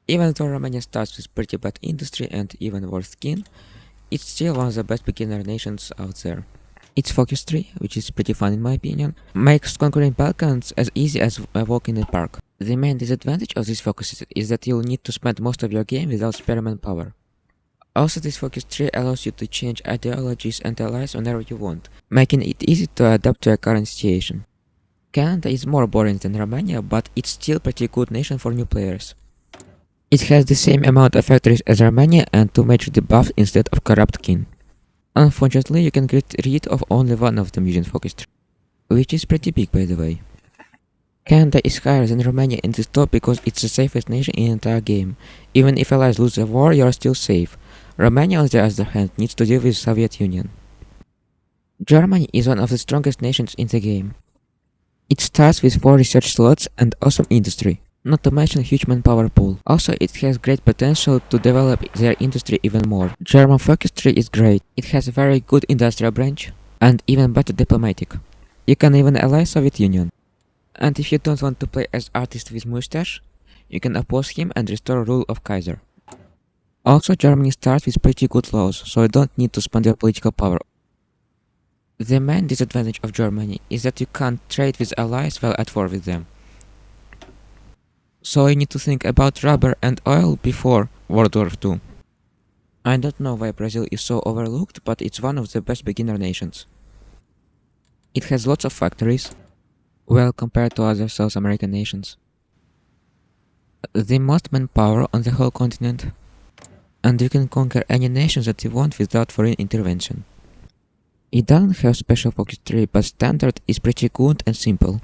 Even though Romania starts with pretty bad industry and even worse skin, it's still one of the best beginner nations out there. Its focus tree, which is pretty fun in my opinion, makes conquering Balkans as easy as a walk in the park. The main disadvantage of this focus is that you'll need to spend most of your game without spare manpower. Also, this focus tree allows you to change ideologies and allies whenever you want, making it easy to adapt to your current situation. Canada is more boring than Romania, but it's still pretty good nation for new players. It has the same amount of factories as Romania and 2 major debuffs instead of corrupt king. Unfortunately, you can get rid of only one of them using focus tree, which is pretty big by the way. Canada is higher than Romania in this top because it's the safest nation in the entire game. Even if allies lose the war, you are still safe. Romania on the other hand needs to deal with Soviet Union. Germany is one of the strongest nations in the game. It starts with 4 research slots and awesome industry, not to mention huge manpower pool. Also, it has great potential to develop their industry even more. German focus tree is great. It has a very good industrial branch and even better diplomatic. You can even ally Soviet Union. And if you don't want to play as artist with mustache, you can oppose him and restore rule of Kaiser. Also, Germany starts with pretty good laws, so you don't need to spend your political power. The main disadvantage of Germany is that you can't trade with allies while at war with them. So you need to think about rubber and oil before World War II. I don't know why Brazil is so overlooked, but it's one of the best beginner nations. It has lots of factories, well compared to other South American nations. The most manpower on the whole continent, and you can conquer any nation that you want without foreign intervention. It doesn't have special focus tree, but standard is pretty good and simple.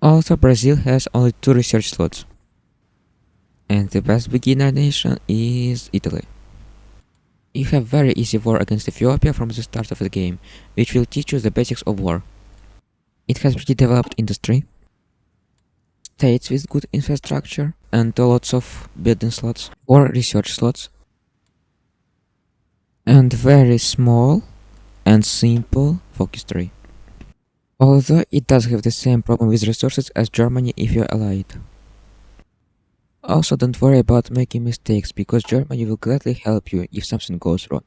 Also, Brazil has only 2 research slots. And the best beginner nation is Italy. You have very easy war against Ethiopia from the start of the game, which will teach you the basics of war. It has pretty developed industry, states with good infrastructure, and lots of building slots, 4 research slots, and very small and simple focus tree. Although it does have the same problem with resources as Germany if you ally it. Also, don't worry about making mistakes because Germany will gladly help you if something goes wrong.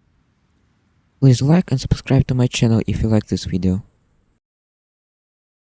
Please like and subscribe to my channel if you like this video.